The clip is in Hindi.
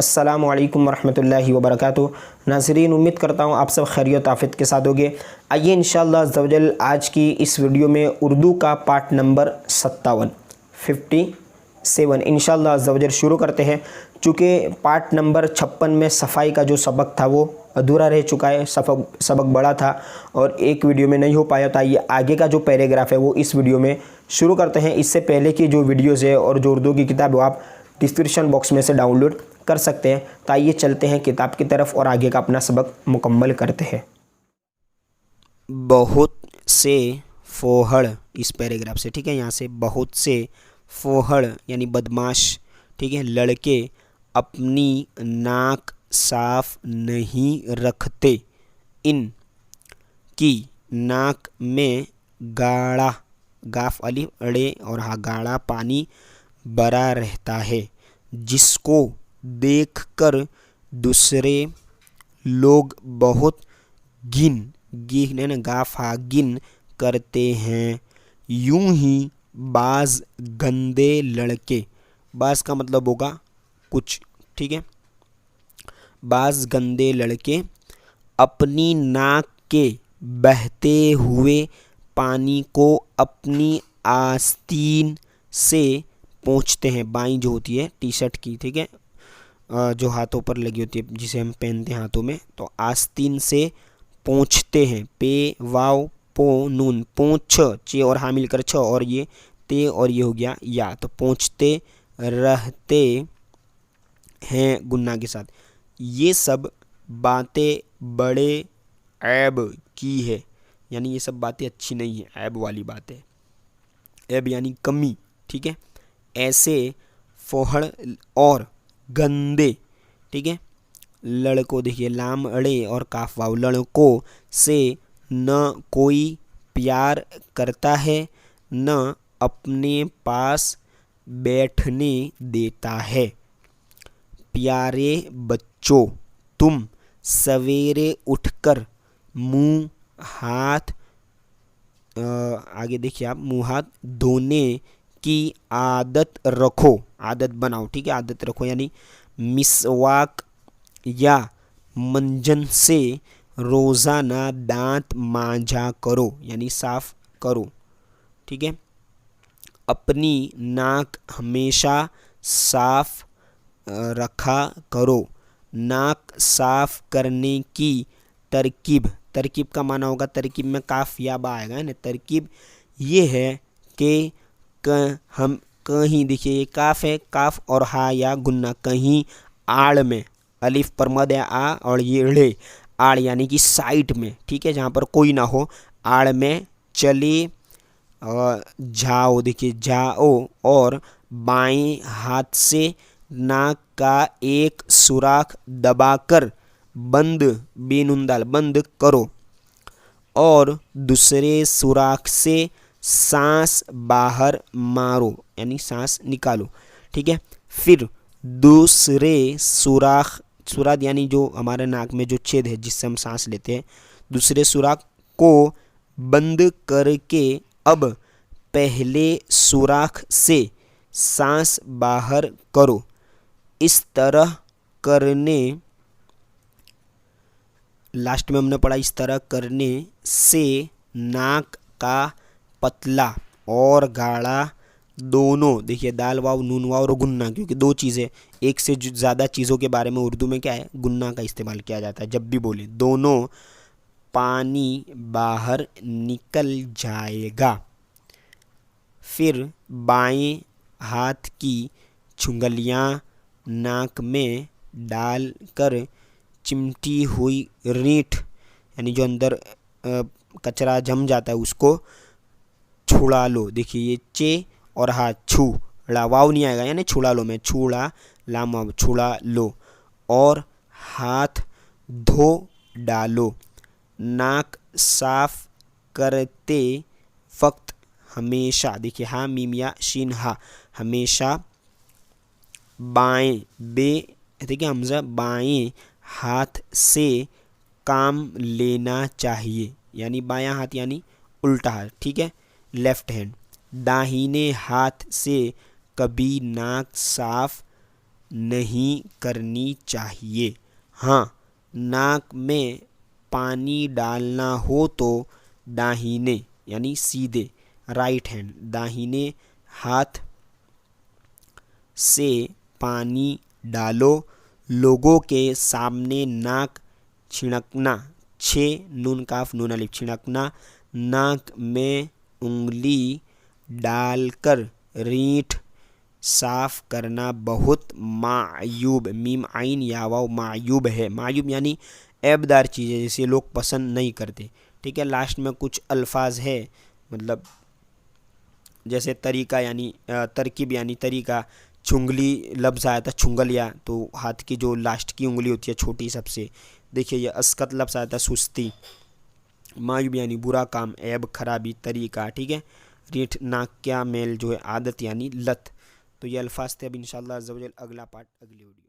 अस्सलामु अलैकुम वरहमतुल्लाहि वबरकातुहू। नाज़रीन, उम्मीद करता हूँ आप सब खैरियत आफियत के साथ होगे। आइए इंशाअल्लाह अज़्ज़ा वजल आज की इस वीडियो में उर्दू का पार्ट नंबर 57 इंशाअल्लाह अज़्ज़ा वजल शुरू करते हैं। चूँकि पार्ट नंबर 56 में सफाई का जो सबक था वो अधूरा रह चुका है, सबक बड़ा था और एक वीडियो में नहीं हो पाया था। ये आगे का जो पैराग्राफ है वो इस वीडियो में शुरू करते हैं। इससे पहले की जो वीडियोज़ है और जो उर्दू की किताब है वो आप डिस्क्रिप्शन बॉक्स में से डाउनलोड कर सकते हैं। तो आइए चलते हैं किताब की तरफ और आगे का अपना सबक मुकम्मल करते हैं। बहुत से फोहड़, इस पैराग्राफ से, ठीक है, यहाँ से बहुत से फोहड़ यानी बदमाश, ठीक है, लड़के अपनी नाक साफ नहीं रखते। इन की नाक में गाढ़ा, गाफ अलिफ अड़े और हा गाढ़ा पानी भरा रहता है, जिसको देखकर दूसरे लोग बहुत गिन करते हैं। यूं ही बाज गंदे लड़के, बाज का मतलब होगा कुछ, ठीक है, बाज गंदे लड़के अपनी नाक के बहते हुए पानी को अपनी आस्तीन से पोंछते हैं। बाई जो होती है टी शर्ट की, ठीक है, जो हाथों पर लगी होती है, जिसे हम पहनते हैं हाथों में, तो आस्तीन से पोंछते हैं। पे वाव पो नून, पोंछ, चे और हा मिलकर छ, और ये ते और ये हो गया या, तो पोंछते रहते हैं गुन्ना के साथ। ये सब बातें बड़े ऐब की है, यानी ये सब बातें अच्छी नहीं है, ऐब वाली बातें। ऐब यानी कमी, ठीक है। ऐसे फोहड़ और गंदे, ठीक है, लड़कों, देखिए लाम अड़े और काफ वाव, लड़कों से न कोई प्यार करता है न अपने पास बैठने देता है। प्यारे बच्चों, तुम सवेरे उठकर मुंह हाथ, आगे देखिए आप, मुंह हाथ धोने की आदत रखो, आदत बनाओ, ठीक है, आदत रखो, यानी मिसवाक या मंजन से रोज़ाना दांत मांजा करो, यानी साफ करो, ठीक है। अपनी नाक हमेशा साफ रखा करो। नाक साफ करने की तरकीब, तरकीब का माना होगा, तरकीब में काफ या बा आएगा ना। तरकीब ये है कि हम कहीं, देखिए ये काफ है, काफ और हा या गुन्ना, कहीं आड़ में, अलिफ पर मद है आ, और ये ड़े, आड़ यानी कि साइड में, ठीक है, जहाँ पर कोई ना हो, आड़ में चले जाओ, देखिए जाओ, और बाएं हाथ से नाक का एक सुराख दबाकर बंद, बेनुंदाल बंद करो, और दूसरे सुराख से सांस बाहर मारो, यानी सांस निकालो, ठीक है। फिर दूसरे सुराख, सुराख यानी जो हमारे नाक में जो छेद है जिससे हम सांस लेते हैं, दूसरे सुराख को बंद करके अब पहले सुराख से सांस बाहर करो। इस तरह करने, लास्ट में हमने पढ़ा, इस तरह करने से नाक का पतला और गाढ़ा दोनों, देखिए दाल वाव नून वाव और गुन्ना, क्योंकि दो चीज़ें, एक से ज़्यादा चीज़ों के बारे में उर्दू में क्या है, गुन्ना का इस्तेमाल किया जाता है जब भी बोले, दोनों पानी बाहर निकल जाएगा। फिर बाएं हाथ की छुंगलियाँ नाक में डालकर चिमटी हुई रीठ, यानी जो अंदर कचरा जम जाता है उसको छुड़ा लो। देखिए ये चे और हाथ छू, वाव नहीं आएगा, यानी छुड़ा लो, मैं छुड़ा लाम, छुड़ा लो, और हाथ धो डालो। नाक साफ करते वक्त हमेशा, देखिए हा मीम या शीन हा, हमेशा बाएं, बे, देखिए हमजा, बाएं हाथ से काम लेना चाहिए, यानी बायां हाथ यानी उल्टा हाथ, ठीक है, लेफ्ट हैंड। दाहिने हाथ से कभी नाक साफ नहीं करनी चाहिए। हाँ, नाक में पानी डालना हो तो दाहिने यानी सीधे राइट हैंड दाहिने हाथ से पानी डालो। लोगों के सामने नाक छिड़कना, नून काफ नून अलिफ छिड़कना, नाक में उंगली डालकर रीठ साफ करना बहुत मायूब, मीम आइन या वाव मायूब है। मायूब यानी ऐबदार चीज़ें जिसे लोग पसंद नहीं करते। ठीक है, लास्ट में कुछ अल्फाज है, मतलब जैसे तरीका यानी तरकीब यानी तरीका, चुंगली लफ्ज़ आया था चुंगलिया, तो हाथ की जो लास्ट की उंगली होती है छोटी सबसे। देखिए ये अस्कत लफ्ज़ आया था सुस्ती। मायूब यानी बुरा काम, ऐब खराबी, तरीका। ठीक है, रीठ नाक क्या मेल जो है आदत यानी लत। तो ये अल्फाज थे। अब इंशाअल्लाह अज़्ज़ा वजल अगला पार्ट अगली वीडियो।